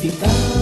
necesitas.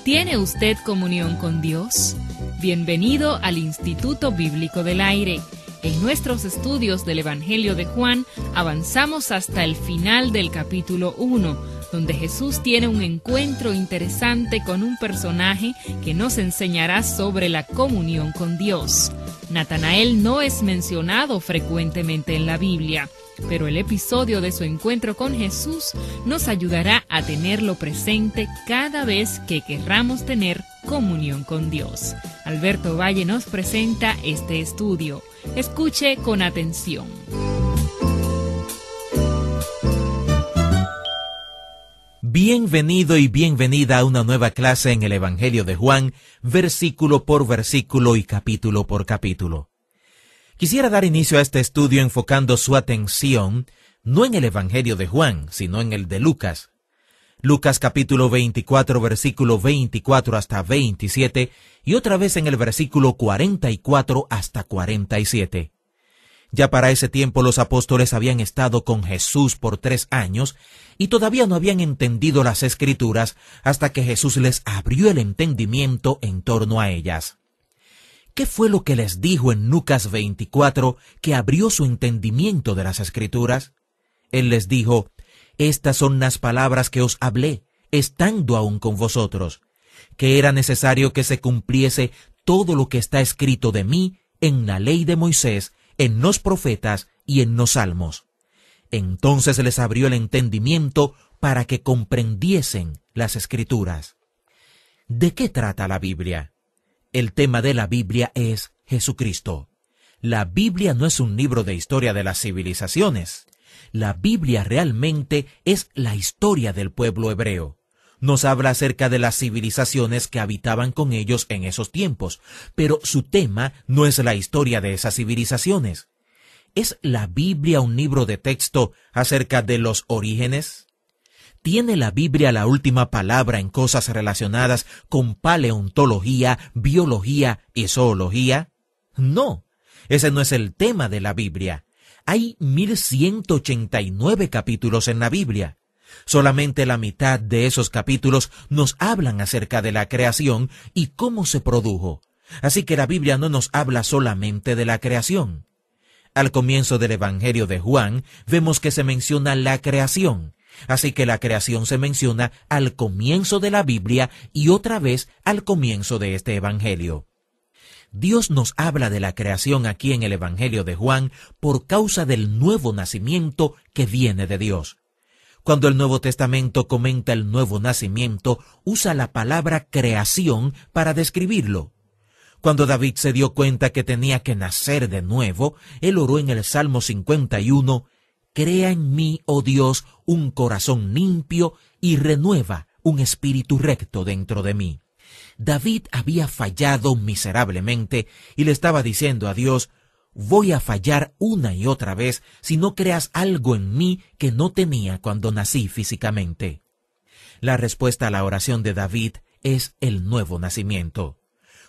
¿Tiene usted comunión con Dios? Bienvenido al Instituto Bíblico del Aire. En nuestros estudios del Evangelio de Juan, avanzamos hasta el final del capítulo 1, donde Jesús tiene un encuentro interesante con un personaje que nos enseñará sobre la comunión con Dios. Natanael no es mencionado frecuentemente en la Biblia, pero el episodio de su encuentro con Jesús nos ayudará a tenerlo presente cada vez que querramos tener comunión con Dios. Alberto Valle nos presenta este estudio. Escuche con atención. Bienvenido y bienvenida a una nueva clase en el Evangelio de Juan, versículo por versículo y capítulo por capítulo. Quisiera dar inicio a este estudio enfocando su atención no en el Evangelio de Juan, sino en el de Lucas. Lucas capítulo 24, versículo 24 hasta 27, y otra vez en el versículo 44 hasta 47. Ya para ese tiempo los apóstoles habían estado con Jesús por 3 años y todavía no habían entendido las Escrituras hasta que Jesús les abrió el entendimiento en torno a ellas. ¿Qué fue lo que les dijo en Lucas 24 que abrió su entendimiento de las Escrituras? Él les dijo: «Estas son las palabras que os hablé, estando aún con vosotros, que era necesario que se cumpliese todo lo que está escrito de mí en la ley de Moisés, en los profetas y en los salmos». Entonces les abrió el entendimiento para que comprendiesen las Escrituras. ¿De qué trata la Biblia? El tema de la Biblia es Jesucristo. La Biblia no es un libro de historia de las civilizaciones. La Biblia realmente es la historia del pueblo hebreo. Nos habla acerca de las civilizaciones que habitaban con ellos en esos tiempos, pero su tema no es la historia de esas civilizaciones. ¿Es la Biblia un libro de texto acerca de los orígenes? ¿Tiene la Biblia la última palabra en cosas relacionadas con paleontología, biología y zoología? No, ese no es el tema de la Biblia. Hay 1189 capítulos en la Biblia. Solamente la mitad de esos capítulos nos hablan acerca de la creación y cómo se produjo. Así que la Biblia no nos habla solamente de la creación. Al comienzo del Evangelio de Juan, vemos que se menciona la creación. Así que la creación se menciona al comienzo de la Biblia y otra vez al comienzo de este Evangelio. Dios nos habla de la creación aquí en el Evangelio de Juan por causa del nuevo nacimiento que viene de Dios. Cuando el Nuevo Testamento comenta el nuevo nacimiento, usa la palabra creación para describirlo. Cuando David se dio cuenta que tenía que nacer de nuevo, él oró en el Salmo 51, «Crea en mí, oh Dios, un corazón limpio y renueva un espíritu recto dentro de mí». David había fallado miserablemente y le estaba diciendo a Dios: «Voy a fallar una y otra vez si no creas algo en mí que no tenía cuando nací físicamente». La respuesta a la oración de David es el nuevo nacimiento.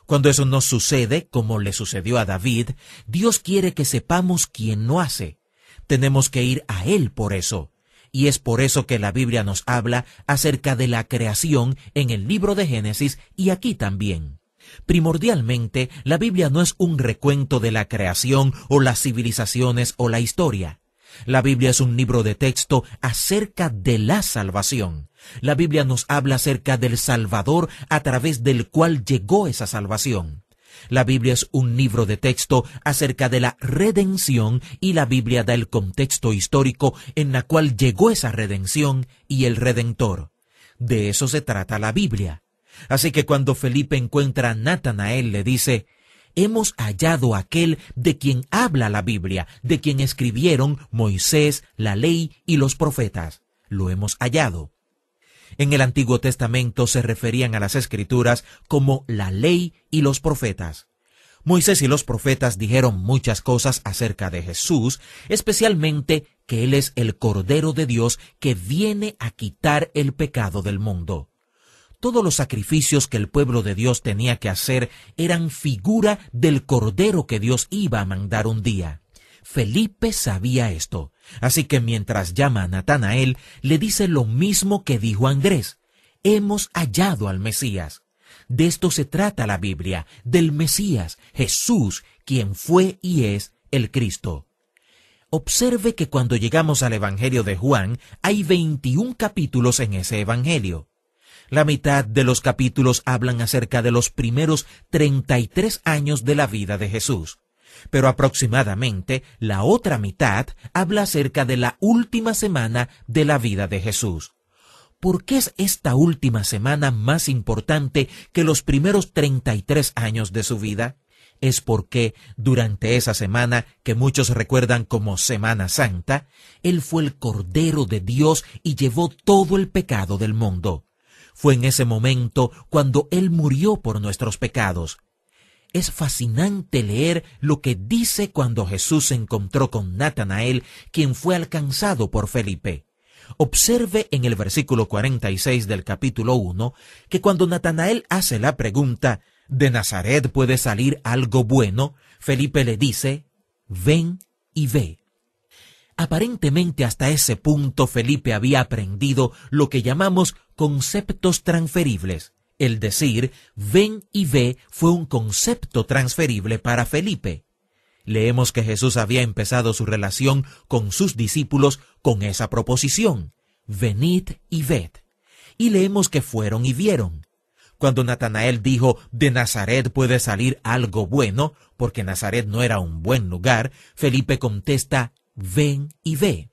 Cuando eso no sucede, como le sucedió a David, Dios quiere que sepamos quién lo hace. Tenemos que ir a Él por eso. Y es por eso que la Biblia nos habla acerca de la creación en el libro de Génesis y aquí también. Primordialmente, la Biblia no es un recuento de la creación o las civilizaciones o la historia. La Biblia es un libro de texto acerca de la salvación. La Biblia nos habla acerca del Salvador a través del cual llegó esa salvación. La Biblia es un libro de texto acerca de la redención y la Biblia da el contexto histórico en la cual llegó esa redención y el Redentor. De eso se trata la Biblia. Así que cuando Felipe encuentra a Natanael, le dice: «Hemos hallado a aquel de quien habla la Biblia, de quien escribieron Moisés, la ley y los profetas. Lo hemos hallado». En el Antiguo Testamento se referían a las Escrituras como la ley y los profetas. Moisés y los profetas dijeron muchas cosas acerca de Jesús, especialmente que Él es el Cordero de Dios que viene a quitar el pecado del mundo. Todos los sacrificios que el pueblo de Dios tenía que hacer eran figura del Cordero que Dios iba a mandar un día. Felipe sabía esto, así que mientras llama a Natanael, le dice lo mismo que dijo Andrés: hemos hallado al Mesías. De esto se trata la Biblia, del Mesías, Jesús, quien fue y es el Cristo. Observe que cuando llegamos al Evangelio de Juan, hay 21 capítulos en ese Evangelio. La mitad de los capítulos hablan acerca de los primeros 33 años de la vida de Jesús, pero aproximadamente la otra mitad habla acerca de la última semana de la vida de Jesús. ¿Por qué es esta última semana más importante que los primeros 33 años de su vida? Es porque durante esa semana, que muchos recuerdan como Semana Santa, Él fue el Cordero de Dios y llevó todo el pecado del mundo. Fue en ese momento cuando Él murió por nuestros pecados. Es fascinante leer lo que dice cuando Jesús se encontró con Natanael, quien fue alcanzado por Felipe. Observe en el versículo 46 del capítulo 1 que cuando Natanael hace la pregunta: ¿de Nazaret puede salir algo bueno?, Felipe le dice: ven y ve. Aparentemente hasta ese punto Felipe había aprendido lo que llamamos conceptos transferibles. El decir ven y ve fue un concepto transferible para Felipe. Leemos que Jesús había empezado su relación con sus discípulos con esa proposición: venid y ved. Y leemos que fueron y vieron. Cuando Natanael dijo: de Nazaret puede salir algo bueno, porque Nazaret no era un buen lugar, Felipe contesta: ven y ve.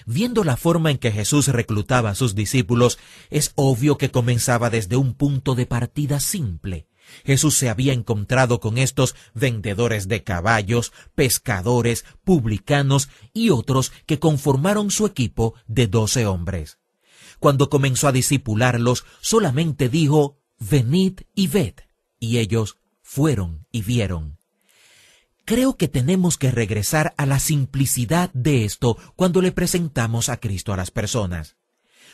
Viendo la forma en que Jesús reclutaba a sus discípulos, es obvio que comenzaba desde un punto de partida simple. Jesús se había encontrado con estos vendedores de caballos, pescadores, publicanos y otros que conformaron su equipo de 12 hombres. Cuando comenzó a discipularlos, solamente dijo: venid y ved, y ellos fueron y vieron. Creo que tenemos que regresar a la simplicidad de esto cuando le presentamos a Cristo a las personas.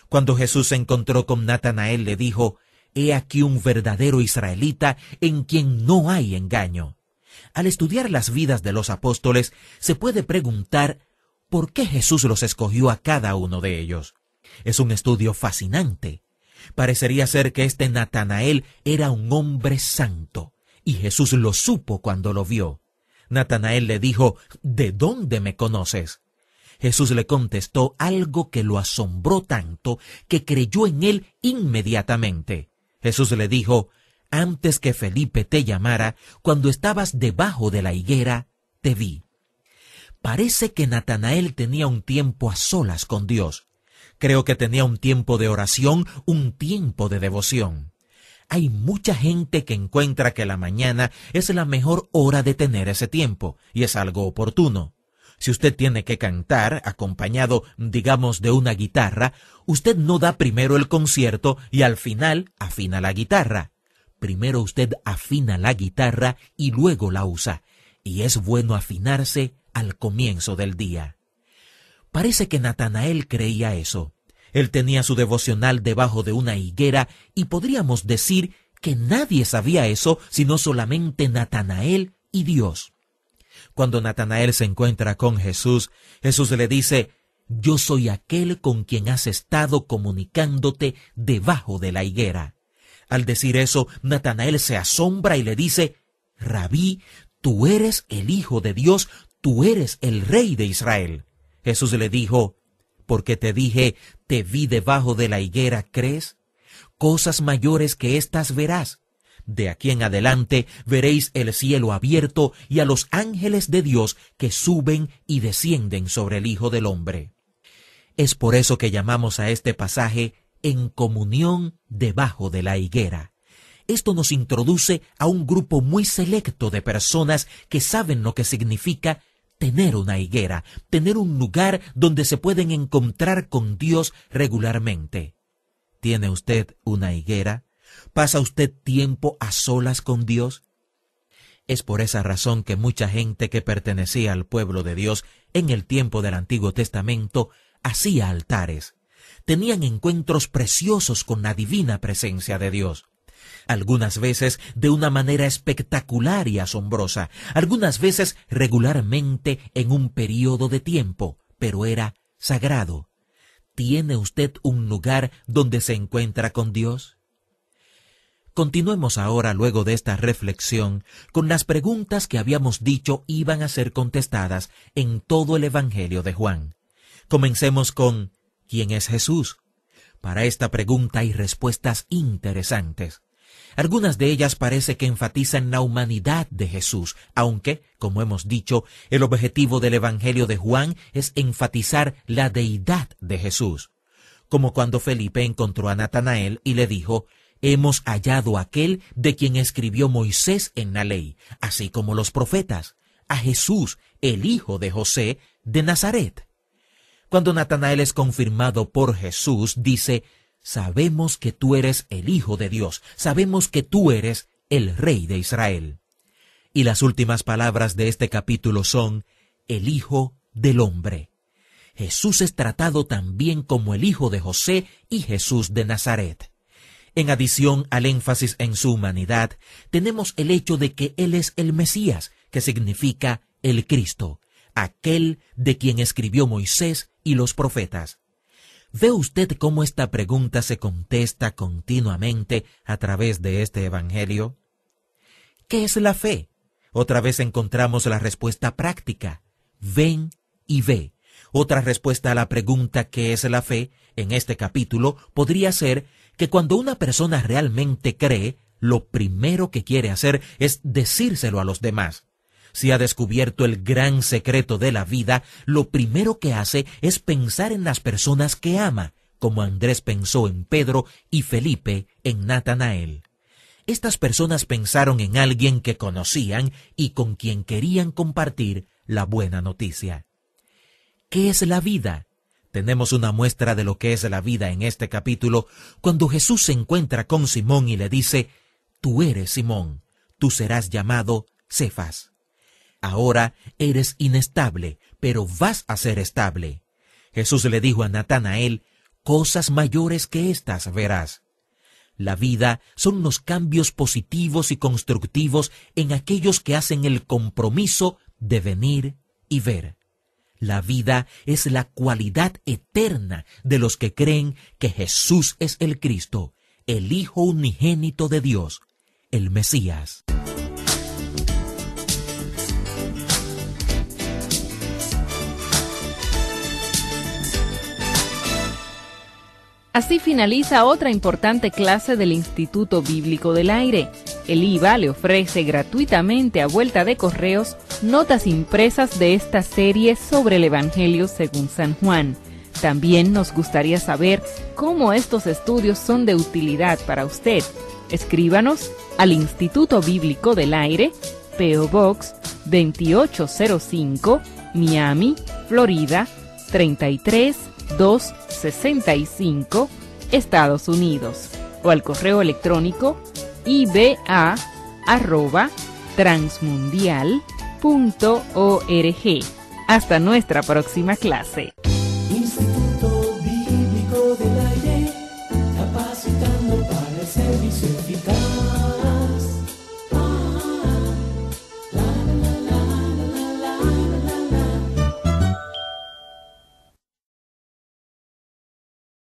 Cuando Jesús se encontró con Natanael, le dijo: he aquí un verdadero israelita en quien no hay engaño. Al estudiar las vidas de los apóstoles, se puede preguntar ¿por qué Jesús los escogió a cada uno de ellos? Es un estudio fascinante. Parecería ser que este Natanael era un hombre santo, y Jesús lo supo cuando lo vio. Natanael le dijo: ¿de dónde me conoces? Jesús le contestó algo que lo asombró tanto que creyó en él inmediatamente. Jesús le dijo: antes que Felipe te llamara, cuando estabas debajo de la higuera, te vi. Parece que Natanael tenía un tiempo a solas con Dios. Creo que tenía un tiempo de oración, un tiempo de devoción. Hay mucha gente que encuentra que la mañana es la mejor hora de tener ese tiempo, y es algo oportuno. Si usted tiene que cantar, acompañado, digamos, de una guitarra, usted no da primero el concierto y al final afina la guitarra. Primero usted afina la guitarra y luego la usa, y es bueno afinarse al comienzo del día. Parece que Natanael creía eso. Él tenía su devocional debajo de una higuera y podríamos decir que nadie sabía eso sino solamente Natanael y Dios. Cuando Natanael se encuentra con Jesús, Jesús le dice: yo soy aquel con quien has estado comunicándote debajo de la higuera. Al decir eso, Natanael se asombra y le dice: Rabí, tú eres el Hijo de Dios, tú eres el Rey de Israel. Jesús le dijo: porque te dije, te vi debajo de la higuera, ¿crees? Cosas mayores que estas verás. De aquí en adelante veréis el cielo abierto y a los ángeles de Dios que suben y descienden sobre el Hijo del Hombre. Es por eso que llamamos a este pasaje en comunión debajo de la higuera. Esto nos introduce a un grupo muy selecto de personas que saben lo que significa tener una higuera, tener un lugar donde se pueden encontrar con Dios regularmente. ¿Tiene usted una higuera? ¿Pasa usted tiempo a solas con Dios? Es por esa razón que mucha gente que pertenecía al pueblo de Dios en el tiempo del Antiguo Testamento hacía altares. Tenían encuentros preciosos con la divina presencia de Dios. algunas veces de una manera espectacular y asombrosa, algunas veces regularmente en un periodo de tiempo, pero era sagrado. ¿Tiene usted un lugar donde se encuentra con Dios? Continuemos ahora, luego de esta reflexión, con las preguntas que habíamos dicho iban a ser contestadas en todo el Evangelio de Juan. Comencemos con ¿quién es Jesús? Para esta pregunta hay respuestas interesantes. Algunas de ellas parece que enfatizan la humanidad de Jesús, aunque, como hemos dicho, el objetivo del Evangelio de Juan es enfatizar la deidad de Jesús. Como cuando Felipe encontró a Natanael y le dijo, «Hemos hallado a aquel de quien escribió Moisés en la ley, así como los profetas, a Jesús, el hijo de José de Nazaret». Cuando Natanael es confirmado por Jesús, dice, «Sabemos que tú eres el Hijo de Dios, sabemos que tú eres el Rey de Israel». Y las últimas palabras de este capítulo son, «el Hijo del Hombre». Jesús es tratado también como el Hijo de José y Jesús de Nazaret. En adición al énfasis en su humanidad, tenemos el hecho de que Él es el Mesías, que significa el Cristo, aquel de quien escribió Moisés y los profetas. ¿Ve usted cómo esta pregunta se contesta continuamente a través de este Evangelio? ¿Qué es la fe? Otra vez encontramos la respuesta práctica. Ven y ve. Otra respuesta a la pregunta ¿qué es la fe? En este capítulo podría ser que cuando una persona realmente cree, lo primero que quiere hacer es decírselo a los demás. Si ha descubierto el gran secreto de la vida, lo primero que hace es pensar en las personas que ama, como Andrés pensó en Pedro y Felipe en Natanael. Estas personas pensaron en alguien que conocían y con quien querían compartir la buena noticia. ¿Qué es la vida? Tenemos una muestra de lo que es la vida en este capítulo, cuando Jesús se encuentra con Simón y le dice, «Tú eres Simón, tú serás llamado Cefas». Ahora eres inestable, pero vas a ser estable. Jesús le dijo a Natanael, «Cosas mayores que estas verás». La vida son los cambios positivos y constructivos en aquellos que hacen el compromiso de venir y ver. La vida es la cualidad eterna de los que creen que Jesús es el Cristo, el Hijo unigénito de Dios, el Mesías. Así finaliza otra importante clase del Instituto Bíblico del Aire. El IVA le ofrece gratuitamente a vuelta de correos notas impresas de esta serie sobre el Evangelio según San Juan. También nos gustaría saber cómo estos estudios son de utilidad para usted. Escríbanos al Instituto Bíblico del Aire, P.O. Box 2805, Miami, Florida 33265, Estados Unidos, o al correo electrónico iba@transmundial.org. Hasta nuestra próxima clase.